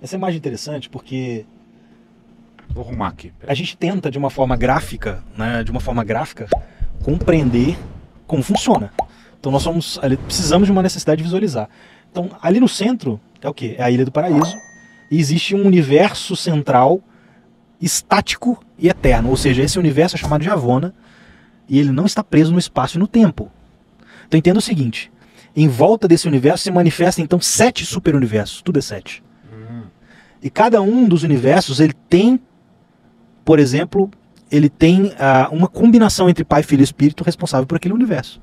Essa imagem é interessante porque Vou arrumar aqui. a gente tenta, de uma forma gráfica, né, compreender como funciona. Então precisamos de uma necessidade de visualizar. Então, ali no centro é o quê? É a Ilha do Paraíso. E existe um universo central estático e eterno. Ou seja, esse universo é chamado de Avona e ele não está preso no espaço e no tempo. Então entenda o seguinte, em volta desse universo se manifestam então 7 superuniversos, tudo é 7. E cada um dos universos ele tem, por exemplo, uma combinação entre Pai, Filho e Espírito responsável por aquele universo.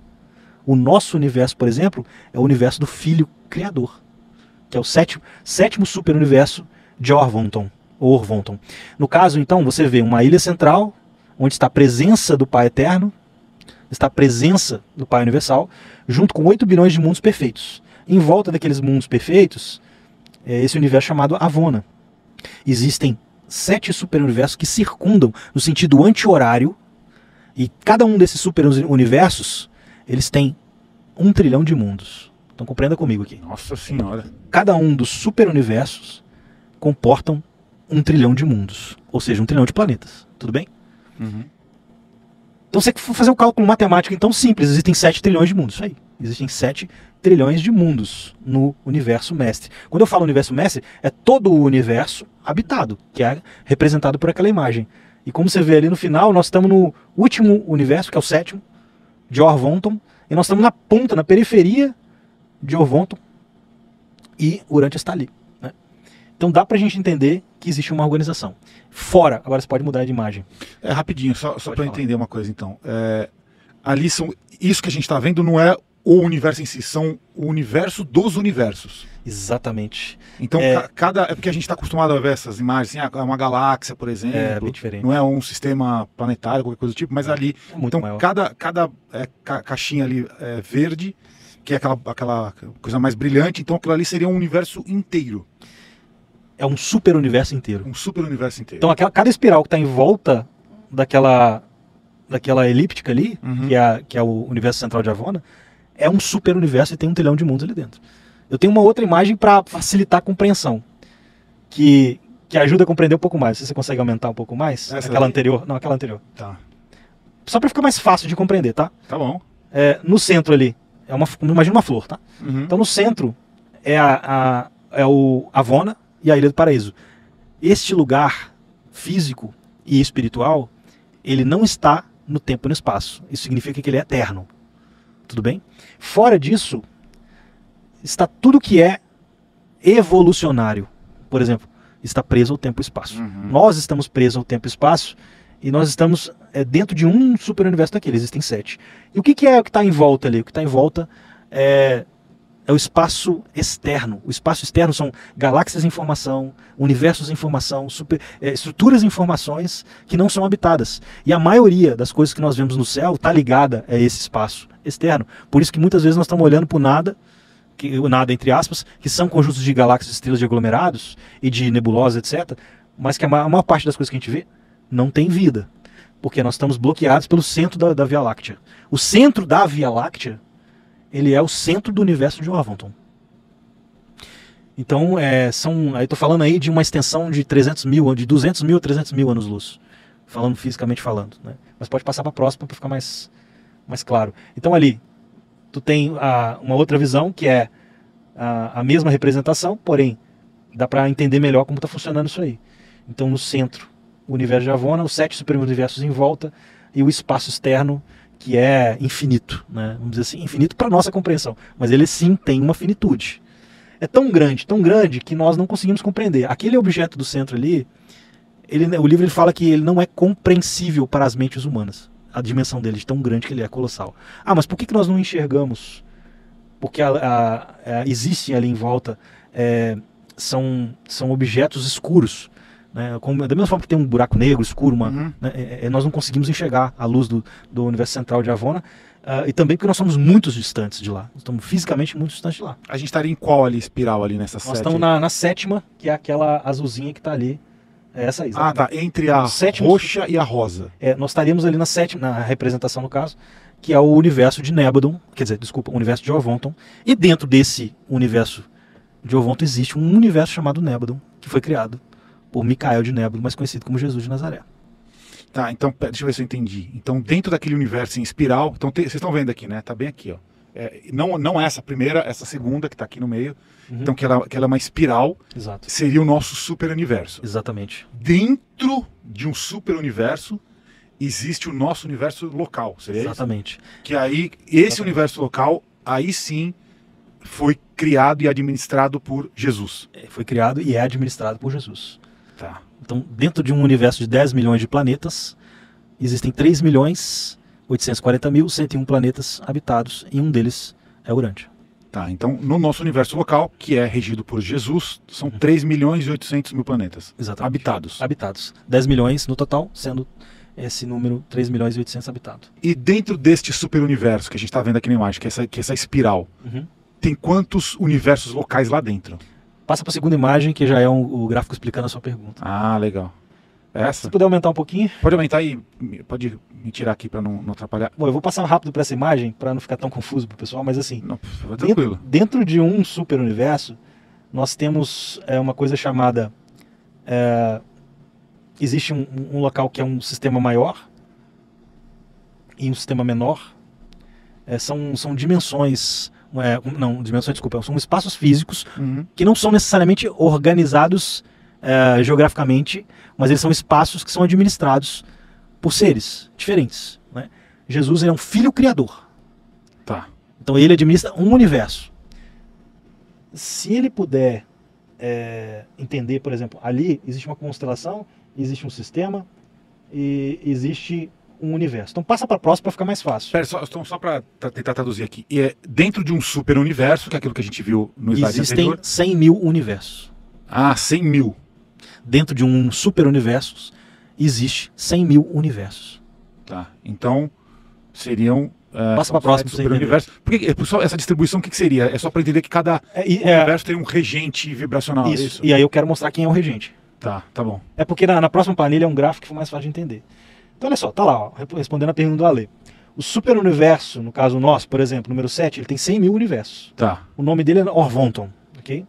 O nosso universo, por exemplo, é o universo do Filho Criador, que é o sétimo superuniverso de Orvonton. No caso, então, você vê uma ilha central, onde está a presença do Pai Eterno, está a presença do Pai Universal, junto com 8 bilhões de mundos perfeitos. Em volta daqueles mundos perfeitos, é esse universo chamado Avona. Existem 7 superuniversos que circundam no sentido anti-horário, e cada um desses superuniversos, eles têm 1 trilhão de mundos. Então compreenda comigo aqui. Nossa Senhora. Cada um dos superuniversos comportam 1 trilhão de mundos, ou seja, 1 trilhão de planetas. Tudo bem? Uhum. Então você for fazer um cálculo matemático então simples, existem 7 trilhões de mundos. Isso aí. Existem 7 trilhões de mundos no universo mestre. Quando eu falo universo mestre, é todo o universo habitado, que é representado por aquela imagem. E como você vê ali no final, nós estamos no último universo, que é o 7º, de Orvonton, e nós estamos na ponta, na periferia de Orvonton, e Urantia está ali. Né? Então dá pra gente entender que existe uma organização. Fora, agora você pode mudar de imagem. Rapidinho, só para entender uma coisa então. Ali isso que a gente está vendo não é o universo em si, são o universo dos universos. Exatamente. Então, é porque a gente está acostumado a ver essas imagens, assim, uma galáxia, por exemplo. É bem diferente. Não é um sistema planetário, qualquer coisa do tipo, mas ali. É muito então, maior. cada caixinha ali verde, que é aquela coisa mais brilhante, então aquilo ali seria um universo inteiro. É um super universo inteiro. Um super universo inteiro. Então, cada espiral que está em volta daquela elíptica ali, que é o universo central de Avona, é um super universo e tem 1 trilhão de mundos ali dentro. Eu tenho uma outra imagem para facilitar a compreensão, que ajuda a compreender um pouco mais. Se você consegue aumentar um pouco mais? Aquela anterior. Não, aquela anterior. Tá. Só para ficar mais fácil de compreender, tá? Tá bom. No centro ali, imagina uma flor, tá? Uhum. Então no centro é o Avona e a Ilha do Paraíso. Este lugar físico e espiritual, ele não está no tempo e no espaço. Isso significa que ele é eterno. Tudo bem? Fora disso, está tudo que é evolucionário. Por exemplo, está preso ao tempo e espaço. Nós estamos presos ao tempo e espaço e nós estamos dentro de um superuniverso daquele. Existem 7. E o que é o que está em volta ali? O que está em volta é o espaço externo. O espaço externo são galáxias em formação, universos em formação, estruturas em formações que não são habitadas. E a maioria das coisas que nós vemos no céu está ligada a esse espaço externo. Por isso que muitas vezes nós estamos olhando para o nada, o nada entre aspas, que são conjuntos de galáxias, estrelas de aglomerados e de nebulosas, etc. Mas que a maior parte das coisas que a gente vê não tem vida. Porque nós estamos bloqueados pelo centro da Via Láctea. O centro da Via Láctea, ele é o centro do universo de Orvonton. Então, eu estou falando aí de uma extensão de 200 mil a 300 mil anos-luz. Falando fisicamente falando. Né? Mas pode passar para a próxima para ficar mais claro. Então ali, tu tem uma outra visão que é a mesma representação, porém, dá para entender melhor como está funcionando isso aí. Então no centro, o universo de Avona, os 7 superuniversos em volta e o espaço externo, que é infinito, né? Vamos dizer assim, infinito para nossa compreensão, mas ele sim tem uma finitude. É tão grande que nós não conseguimos compreender. Aquele objeto do centro ali, o livro fala que ele não é compreensível para as mentes humanas. A dimensão dele, de tão grande que ele é, colossal. Nós por que nós não enxergamos? Porque existem ali em volta, são objetos escuros. Né? Da mesma forma que tem um buraco negro escuro, nós não conseguimos enxergar a luz do universo central de Avona, e também porque nós somos muito distantes de lá. Nós estamos fisicamente muito distantes de lá. A gente estaria em qual espiral ali nessa 7? Nós estamos na 7ª, que é aquela azulzinha que está ali. Essa aí. Tá. Entre a roxa e a rosa. Nós estaríamos ali na 7ª, na representação no caso, que é o universo de Nebadon, o universo de Orvonton. E dentro desse universo de Ovonton existe um universo chamado Nébadon, que foi criado por Micael de Nébadon, mais conhecido como Jesus de Nazaré. Tá, então, deixa eu ver se eu entendi. Então, dentro daquele universo em espiral, então vocês estão vendo aqui, né? Tá bem aqui, ó. Não essa primeira, essa segunda que tá aqui no meio. Então, que ela é uma espiral. Exato. Seria o nosso super universo. Exatamente. Dentro de um super universo existe o nosso universo local, seria Exatamente. isso? Que aí, esse universo local, aí sim, foi criado e administrado por Jesus. Foi criado e é administrado por Jesus. Tá. Então, dentro de um universo de 10 milhões de planetas, existem 3.840.101 planetas habitados, e um deles é Urântia. Tá, então no nosso universo local, que é regido por Jesus, são 3.800.000 planetas. Exatamente. Habitados. Habitados. 10 milhões no total, sendo esse número 3.800.000 habitado. E dentro deste super universo que a gente está vendo aqui na imagem, que é essa espiral, tem quantos universos locais lá dentro? Passa para a segunda imagem, que já é o gráfico explicando a sua pergunta. Ah, legal. Essa? Se puder aumentar um pouquinho. Pode aumentar aí, pode me tirar aqui para não atrapalhar. Bom, eu vou passar rápido para essa imagem, para não ficar tão confuso para o pessoal, mas assim, não, tranquilo. Dentro de um super universo, nós temos uma coisa chamada... existe um local que é um sistema maior e um sistema menor. São dimensões... desculpa, são espaços físicos que não são necessariamente organizados geograficamente, mas eles são espaços que são administrados por seres diferentes, né? Jesus é um filho criador. Tá. Então ele administra um universo. Se ele puder entender, por exemplo, ali existe uma constelação, existe um sistema e existe um universo. Então passa para a próxima para ficar mais fácil. Pera, só para tentar traduzir aqui. Dentro de um super universo, que é aquilo que a gente viu no slide anterior. Existem 100 mil universos. Ah, 100 mil. Dentro de um super universo existe 100 mil universos. Tá. Então seriam... Passa para a próxima. Super universo. Pessoal, essa distribuição o que seria? É só para entender que cada universo tem um regente vibracional. Isso. E aí eu quero mostrar quem é o regente. Tá bom. É porque na próxima planilha é um gráfico que foi mais fácil de entender. Então olha só, tá lá, ó, respondendo a pergunta do Ale. O super universo, no caso nosso, por exemplo, número 7, ele tem 100 mil universos. Tá. O nome dele é Orvonton, ok?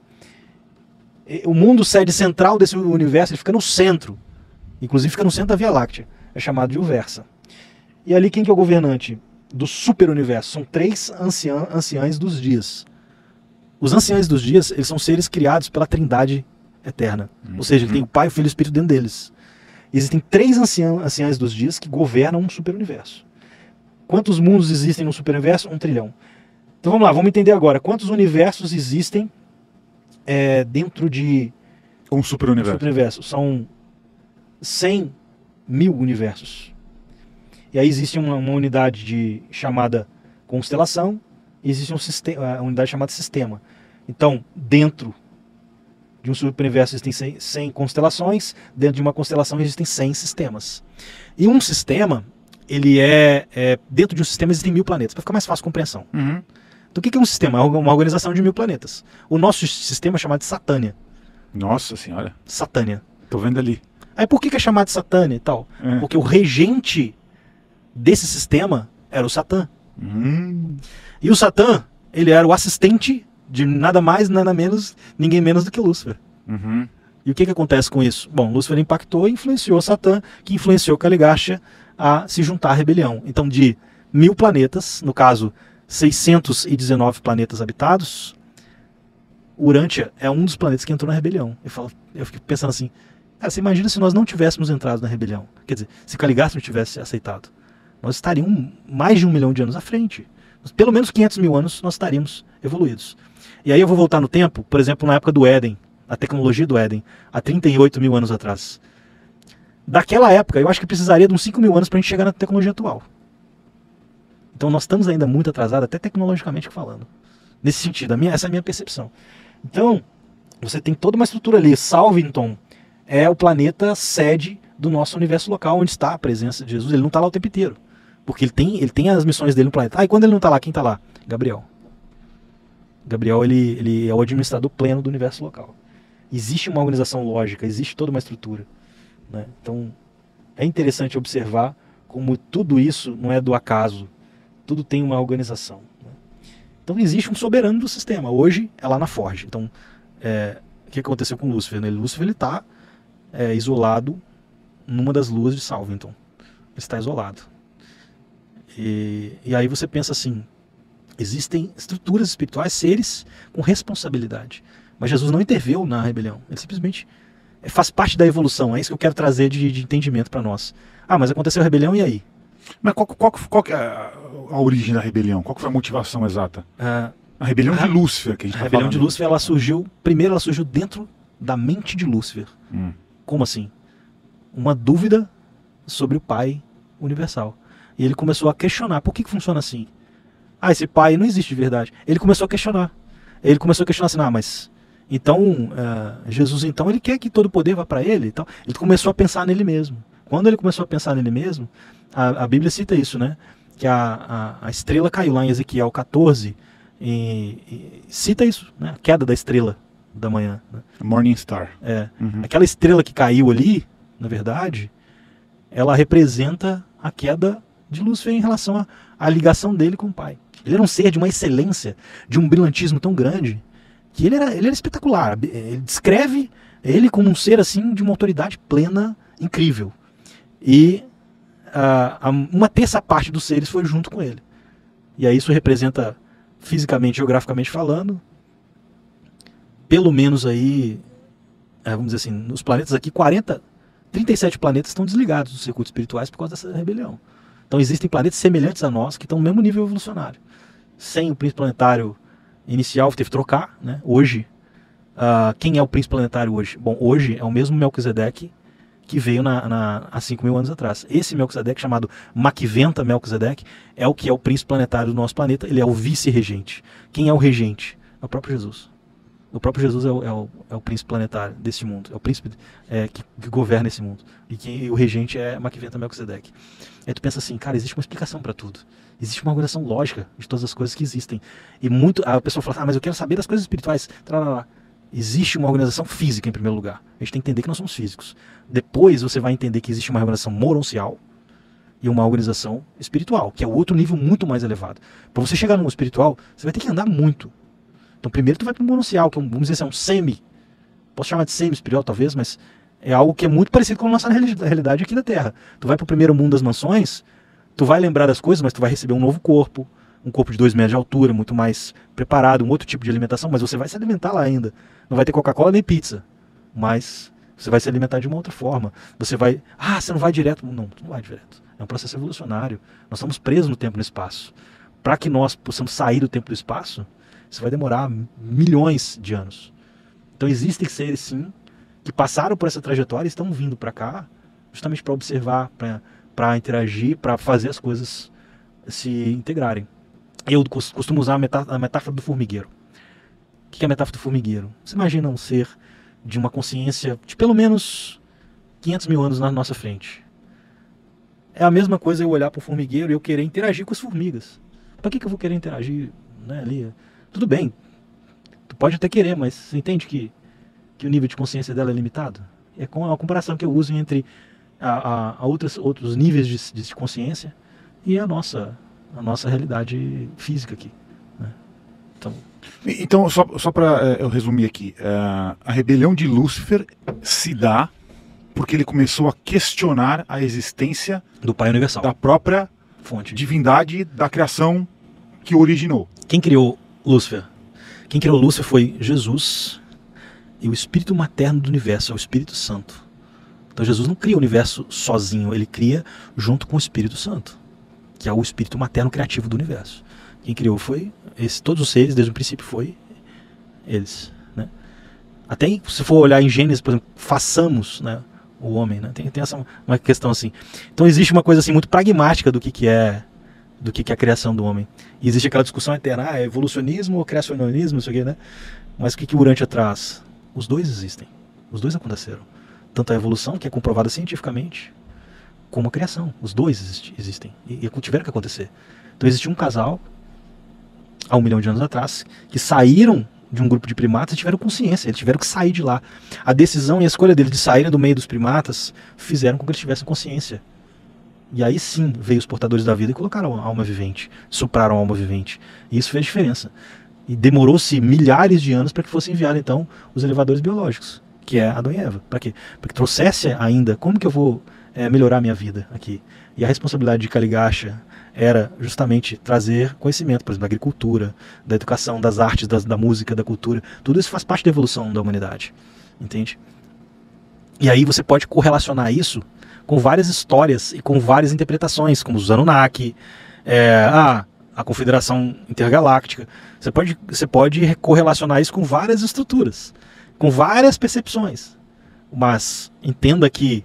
O mundo sede central desse universo, ele fica no centro. Inclusive fica no centro da Via Láctea. É chamado de Uversa. E ali quem que é o governante do super universo? São 3 anciães dos dias. Os anciães dos dias, eles são seres criados pela Trindade eterna. Ou seja, ele tem o Pai, o Filho e o Espírito dentro deles. Existem 3 anciães dos dias que governam um super universo. Quantos mundos existem no super universo? 1 trilhão. Então vamos lá, vamos entender agora. Quantos universos existem dentro de um super universo? São 100 mil universos. E aí existe uma unidade chamada constelação e existe uma unidade chamada sistema. Então, dentro de um super-universo existem 100 constelações, dentro de uma constelação existem 100 sistemas. E um sistema, ele dentro de um sistema existem 1000 planetas, para ficar mais fácil a compreensão. Então o que é um sistema? É uma organização de 1000 planetas. O nosso sistema é chamado de Satânia. Nossa senhora. Satânia. Tô vendo ali. Aí por que é chamado de Satânia e tal? Porque o regente desse sistema era o Satã. E o Satã, ele era o assistente de nada mais, nada menos, ninguém menos do que Lúcifer. E o que acontece com isso? Bom, Lúcifer impactou e influenciou Satã, que influenciou Caligacha a se juntar à rebelião. Então, de 1000 planetas, no caso, 619 planetas habitados, Urântia é um dos planetas que entrou na rebelião. Eu fico pensando assim, cara, você imagina se nós não tivéssemos entrado na rebelião? Quer dizer, se Caligacha não tivesse aceitado, nós estaríamos mais de 1 milhão de anos à frente. Pelo menos 500 mil anos nós estaríamos evoluídos. E aí eu vou voltar no tempo, por exemplo, na época do Éden, a tecnologia do Éden, há 38 mil anos atrás. Daquela época, eu acho que precisaria de uns 5 mil anos para a gente chegar na tecnologia atual. Então nós estamos ainda muito atrasados, até tecnologicamente falando. Nesse sentido, essa é a minha percepção. Então, você tem toda uma estrutura ali. Salvington é o planeta sede do nosso universo local, onde está a presença de Jesus. Ele não está lá o tempo inteiro, porque ele tem as missões dele no planeta. E quando ele não está lá, quem está lá? Gabriel. Gabriel, ele é o administrador pleno do universo local. Existe uma organização lógica, existe toda uma estrutura, né? Então, é interessante observar como tudo isso não é do acaso. Tudo tem uma organização, né? Então, existe um soberano do sistema. Hoje, é lá na Forge. Então, o que aconteceu com Lúcifer, né? Lúcifer ele está isolado numa das luas de Salvington. Ele está isolado. E aí você pensa assim, existem estruturas espirituais, seres com responsabilidade. Mas Jesus não interveio na rebelião. Ele simplesmente faz parte da evolução. É isso que eu quero trazer de entendimento para nós. Ah, mas aconteceu a rebelião, e aí? Mas qual que é a origem da rebelião? Qual que foi a motivação exata? A rebelião de Lúcifer que a gente está falando. A rebelião de Lúcifer, primeiro ela surgiu dentro da mente de Lúcifer. Como assim? Uma dúvida sobre o Pai universal. E ele começou a questionar, por que funciona assim? Esse Pai não existe de verdade. Ele começou a questionar. Ele começou a questionar assim, mas então Jesus então ele quer que todo o poder vá para ele? Então, ele começou a pensar nele mesmo. Quando ele começou a pensar nele mesmo, a Bíblia cita isso, né? Que a estrela caiu lá em Ezequiel 14 e cita isso, né? A queda da estrela da manhã. Né? Morning Star. Aquela estrela que caiu ali, na verdade, ela representa a queda de Lúcifer em relação à ligação dele com o Pai. Ele era um ser de uma excelência, de um brilhantismo tão grande, que ele era espetacular. Ele descreve ele como um ser assim de uma autoridade plena, incrível. E uma terça parte dos seres foi junto com ele. E aí isso representa, fisicamente, geograficamente falando, pelo menos aí, vamos dizer assim, nos planetas aqui, 37 planetas estão desligados dos circuitos espirituais por causa dessa rebelião. Então existem planetas semelhantes a nós que estão no mesmo nível evolucionário. Sem o príncipe planetário inicial, teve que trocar, né? Hoje, quem é o príncipe planetário hoje? Bom, hoje é o mesmo Melquisedeque que veio há 5.000 anos atrás. Esse Melquisedeque, chamado Maquiventa Melquisedeque, é o que é o príncipe planetário do nosso planeta. Ele é o vice-regente. Quem é o regente? É o próprio Jesus. O próprio Jesus é o príncipe planetário desse mundo. É o príncipe que governa esse mundo. E o regente é Maquiventa Melquisedeque. Aí tu pensa assim, cara, existe uma explicação para tudo. Existe uma organização lógica de todas as coisas que existem. E a pessoa fala, mas eu quero saber das coisas espirituais. Existe uma organização física em primeiro lugar. A gente tem que entender que nós somos físicos. Depois você vai entender que existe uma organização moroncial e uma organização espiritual, que é outro nível muito mais elevado. Para você chegar no espiritual, você vai ter que andar muito. Então primeiro tu vai para o moroncial, que vamos dizer assim, um semi. Posso chamar de semi-espiritual talvez, mas é algo que é muito parecido com a nossa realidade aqui da Terra. Tu vai para o primeiro mundo das mansões, tu vai lembrar das coisas, mas tu vai receber um novo corpo, um corpo de 2 metros de altura, muito mais preparado, um outro tipo de alimentação, mas você vai se alimentar lá ainda. Não vai ter Coca-Cola nem pizza, mas você vai se alimentar de uma outra forma. Você não vai direto. Não, tu não vai direto. É um processo evolucionário. Nós estamos presos no tempo e no espaço. Para que nós possamos sair do tempo e do espaço, isso vai demorar milhões de anos. Então existem seres, sim, que passaram por essa trajetória e estão vindo para cá justamente para observar, para interagir, para fazer as coisas se integrarem. Eu costumo usar a metáfora do formigueiro. O que é a metáfora do formigueiro? Você imagina um ser de uma consciência de pelo menos 500.000 anos na nossa frente. É a mesma coisa eu olhar para o formigueiro e eu querer interagir com as formigas. Para que eu vou querer interagir, né, ali? Tudo bem, tu pode até querer, mas você entende que o nível de consciência dela é limitado? É com a comparação que eu uso entre outros níveis de consciência e a nossa realidade física aqui, né? Então só para eu resumir aqui, a rebelião de Lúcifer se dá porque ele começou a questionar a existência do Pai Universal, da própria fonte, divindade da criação que o originou. Quem criou Lúcifer? Quem criou Lúcifer foi Jesus e o Espírito materno do universo, é o Espírito Santo. Então Jesus não cria o universo sozinho, ele cria junto com o Espírito Santo, que é o Espírito materno criativo do universo. Quem criou foi todos os seres, desde o princípio foi eles, né? Até se for olhar em Gênesis, por exemplo, façamos, né, o homem, né? Tem uma questão assim. Então existe uma coisa assim muito pragmática do que é a criação do homem. E existe aquela discussão eterna, é evolucionismo ou criacionismo, isso aqui, né? Mas o que o Urantia traz? Os dois existem. Os dois aconteceram. Tanto a evolução, que é comprovada cientificamente, como a criação. Os dois existem. E tiveram que acontecer. Então existiu um casal, há 1 milhão de anos atrás, que saíram de um grupo de primatas e tiveram consciência. Eles tiveram que sair de lá. A decisão e a escolha deles de saírem do meio dos primatas fizeram com que eles tivessem consciência. E aí sim veio os portadores da vida e colocaram a alma vivente, sopraram a alma vivente. E isso fez diferença. E demorou-se milhares de anos para que fosse enviado, então, os elevadores biológicos, que é Adão e Eva. Para quê? Para que trouxesse ainda, como que eu vou melhorar a minha vida aqui? E a responsabilidade de Kaligasha era justamente trazer conhecimento, por exemplo, da agricultura, da educação, das artes, da música, da cultura. Tudo isso faz parte da evolução da humanidade, entende? E aí você pode correlacionar isso com várias histórias e com várias interpretações, como os Anunnaki, a Confederação Intergaláctica. Você pode correlacionar isso com várias estruturas, com várias percepções. Mas entenda que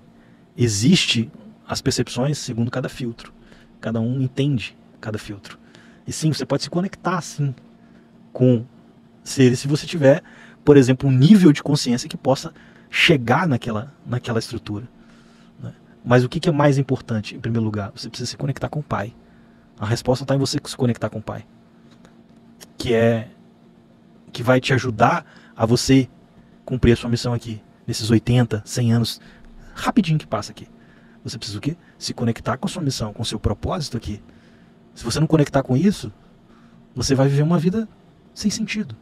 existe as percepções segundo cada filtro. Cada um entende cada filtro. E sim, você pode se conectar sim com seres se você tiver, por exemplo, um nível de consciência que possa chegar naquela estrutura. Né? Mas o que é mais importante, em primeiro lugar? Você precisa se conectar com o Pai. A resposta está em você se conectar com o Pai. Que vai te ajudar a você cumprir a sua missão aqui. Nesses 80, 100 anos, rapidinho que passa aqui. Você precisa o quê? Se conectar com a sua missão, com o seu propósito aqui. Se você não conectar com isso, você vai viver uma vida sem sentido.